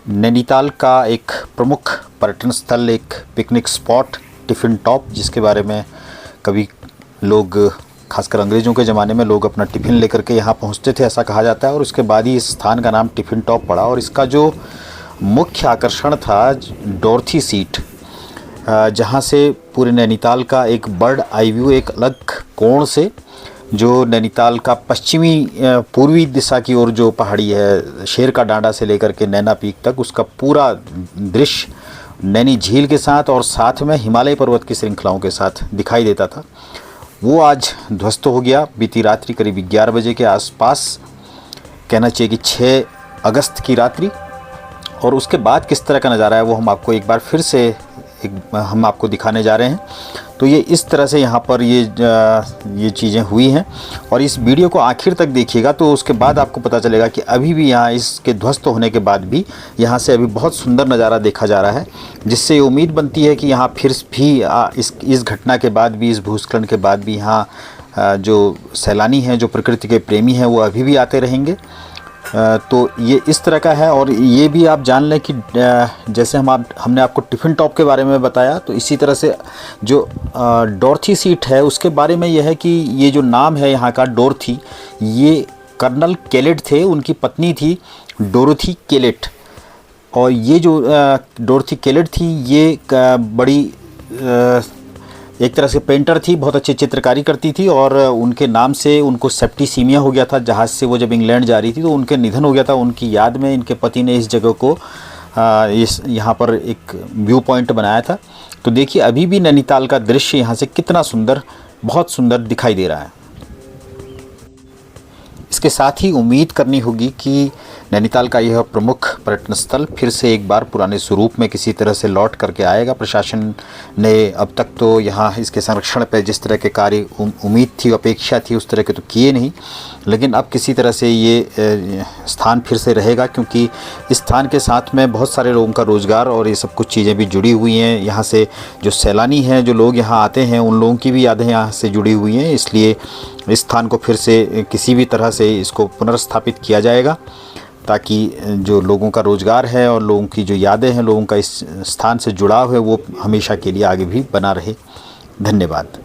नैनीताल का एक प्रमुख पर्यटन स्थल, एक पिकनिक स्पॉट टिफ़िन टॉप, जिसके बारे में कभी लोग, खासकर अंग्रेज़ों के ज़माने में, लोग अपना टिफ़िन लेकर के यहाँ पहुँचते थे, ऐसा कहा जाता है। और उसके बाद ही इस स्थान का नाम टिफ़िन टॉप पड़ा। और इसका जो मुख्य आकर्षण था, डॉर्थी सीट, जहाँ से पूरे नैनीताल का एक बर्ड आई व्यू, एक अलग कोण से, जो नैनीताल का पश्चिमी पूर्वी दिशा की ओर जो पहाड़ी है, शेर का डांडा से लेकर के नैना पीक तक, उसका पूरा दृश्य नैनी झील के साथ और साथ में हिमालय पर्वत की श्रृंखलाओं के साथ दिखाई देता था, वो आज ध्वस्त हो गया। बीती रात्रि करीब 11 बजे के आसपास, कहना चाहिए कि 6 अगस्त की रात्रि। और उसके बाद किस तरह का नज़ारा है वो हम आपको एक बार फिर से हम आपको दिखाने जा रहे हैं। तो ये इस तरह से यहाँ पर ये चीज़ें हुई हैं। और इस वीडियो को आखिर तक देखिएगा तो उसके बाद आपको पता चलेगा कि अभी भी यहाँ, इसके ध्वस्त होने के बाद भी, यहाँ से अभी बहुत सुंदर नज़ारा देखा जा रहा है, जिससे ये उम्मीद बनती है कि यहाँ फिर भी इस घटना के बाद भी, इस भूस्खलन के बाद भी यहाँ जो सैलानी हैं, जो प्रकृति के प्रेमी हैं, वो अभी भी आते रहेंगे। तो ये इस तरह का है। और ये भी आप जान लें कि जैसे हमने आपको टिफ़िन टॉप के बारे में बताया, तो इसी तरह से जो डॉर्थी सीट है, उसके बारे में यह है कि ये जो नाम है यहाँ का डॉर्थी, ये कर्नल केलेट थे, उनकी पत्नी थी डोरोथी केलेट। और ये जो डोरोथी केलेट थी, ये बड़ी एक तरह से पेंटर थी, बहुत अच्छी चित्रकारी करती थी। और उनके नाम से उनको सेप्टिसीमिया हो गया था, जहाज़ से वो जब इंग्लैंड जा रही थी तो उनके निधन हो गया था। उनकी याद में इनके पति ने इस जगह को यहाँ पर एक व्यू पॉइंट बनाया था। तो देखिए अभी भी नैनीताल का दृश्य यहाँ से कितना सुंदर, बहुत सुंदर दिखाई दे रहा है। इसके साथ ही उम्मीद करनी होगी कि नैनीताल का यह प्रमुख पर्यटन स्थल फिर से एक बार पुराने स्वरूप में किसी तरह से लौट करके आएगा। प्रशासन ने अब तक तो यहाँ इसके संरक्षण पर जिस तरह के कार्य उम्मीद थी, अपेक्षा थी, उस तरह के तो किए नहीं, लेकिन अब किसी तरह से ये स्थान फिर से रहेगा, क्योंकि इस स्थान के साथ में बहुत सारे लोगों का रोज़गार और ये सब कुछ चीज़ें भी जुड़ी हुई हैं। यहाँ से जो सैलानी हैं, जो लोग यहाँ आते हैं, उन लोगों की भी यादें यहाँ से जुड़ी हुई हैं। इसलिए इस स्थान को फिर से किसी भी तरह से इसको पुनर्स्थापित किया जाएगा, ताकि जो लोगों का रोज़गार है और लोगों की जो यादें हैं, लोगों का इस स्थान से जुड़ाव है, वो हमेशा के लिए आगे भी बना रहे। धन्यवाद।